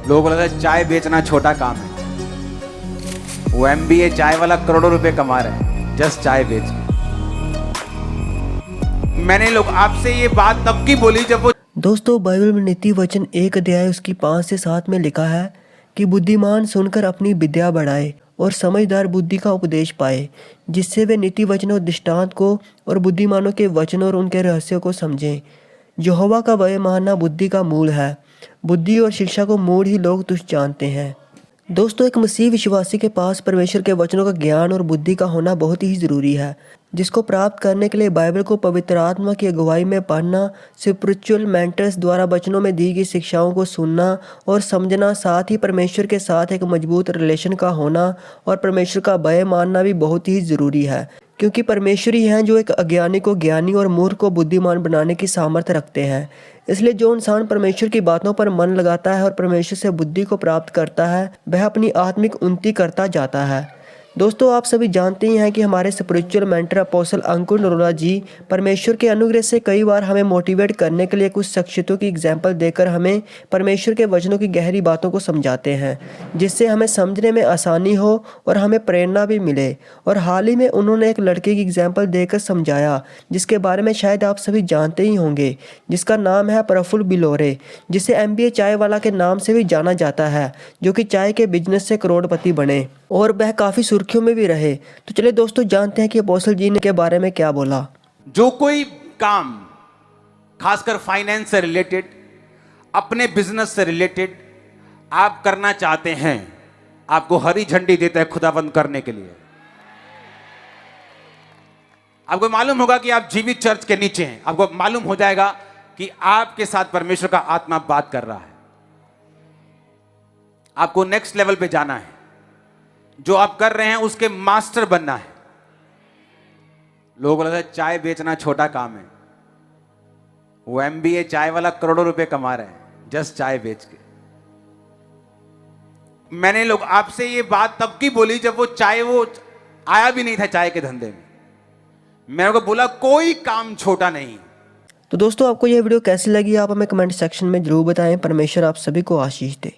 लोगों को लगता है चाय बेचना छोटा काम है। वो MBA चाय वाला करोड़ों रुपए कमा रहे हैं जस्ट चाय बेच के। मैंने लोग आपसे ये बात तब की बोली जब वो दोस्तों, बाइबल में नीति वचन 1 अध्याय उसकी 5 से 7 में लिखा है कि बुद्धिमान सुनकर अपनी विद्या बढ़ाए और समझदार बुद्धि का उपदेश पाए, जिससे वे नीति वचनों और दृष्टांत को और बुद्धिमानों के वचनों और उनके रहस्यों को समझें। यहोवा का भय मानना बुद्धि का मूल है। बुद्धि और शिक्षा को मूल ही लोग तुच्छ जानते हैं। दोस्तों, एक मसीह विश्वासी के पास परमेश्वर के वचनों का ज्ञान और बुद्धि का होना बहुत ही ज़रूरी है, जिसको प्राप्त करने के लिए बाइबल को पवित्र आत्मा की अगुवाई में पढ़ना, स्पिरिचुअल मेंटर्स द्वारा वचनों में दी गई शिक्षाओं को सुनना और समझना, साथ ही परमेश्वर के साथ एक मजबूत रिलेशन का होना और परमेश्वर का भय मानना भी बहुत ही ज़रूरी है, क्योंकि परमेश्वर ही हैं जो एक अज्ञानी को ज्ञानी और मूर्ख को बुद्धिमान बनाने की सामर्थ्य रखते हैं। इसलिए जो इंसान परमेश्वर की बातों पर मन लगाता है और परमेश्वर से बुद्धि को प्राप्त करता है, वह अपनी आत्मिक उन्नति करता जाता है। दोस्तों, आप सभी जानते ही हैं कि हमारे स्पिरिचुअल मेंटर अपोस्टल अंकुर नरोला जी परमेश्वर के अनुग्रह से कई बार हमें मोटिवेट करने के लिए कुछ शख्सियतों की एग्जाम्पल देकर हमें परमेश्वर के वचनों की गहरी बातों को समझाते हैं, जिससे हमें समझने में आसानी हो और हमें प्रेरणा भी मिले। और हाल ही में उन्होंने एक लड़के की एग्जाम्पल देकर समझाया, जिसके बारे में शायद आप सभी जानते ही होंगे, जिसका नाम है प्रफुल्ल बिलोरे, जिसे MBA चाय वाला के नाम से भी जाना जाता है, जो कि चाय के बिजनेस से करोड़पति बने और वह काफ़ी सुर्खियों में भी रहे। तो चलिए दोस्तों, जानते हैं कि अपोस्टल जी ने के बारे में क्या बोला। जो कोई काम खासकर फाइनेंस से रिलेटेड, अपने बिजनेस से रिलेटेड आप करना चाहते हैं, आपको हरी झंडी देता है खुदाबंद करने के लिए। आपको मालूम होगा कि आप जीवित चर्च के नीचे हैं, आपको मालूम हो जाएगा कि आपके साथ परमेश्वर का आत्मा बात कर रहा है। आपको नेक्स्ट लेवल पे जाना है, जो आप कर रहे हैं उसके मास्टर बनना है। लोगों को लगता है चाय बेचना छोटा काम है। वो MBA चाय वाला करोड़ों रुपए कमा रहे हैं जस्ट चाय बेच के। मैंने लोग आपसे ये बात तब की बोली जब वो आया भी नहीं था चाय के धंधे में। मैंने को बोला कोई काम छोटा नहीं। तो दोस्तों, आपको यह वीडियो कैसी लगी आप हमें कमेंट सेक्शन में जरूर बताएं। परमेश्वर आप सभी को आशीष दे।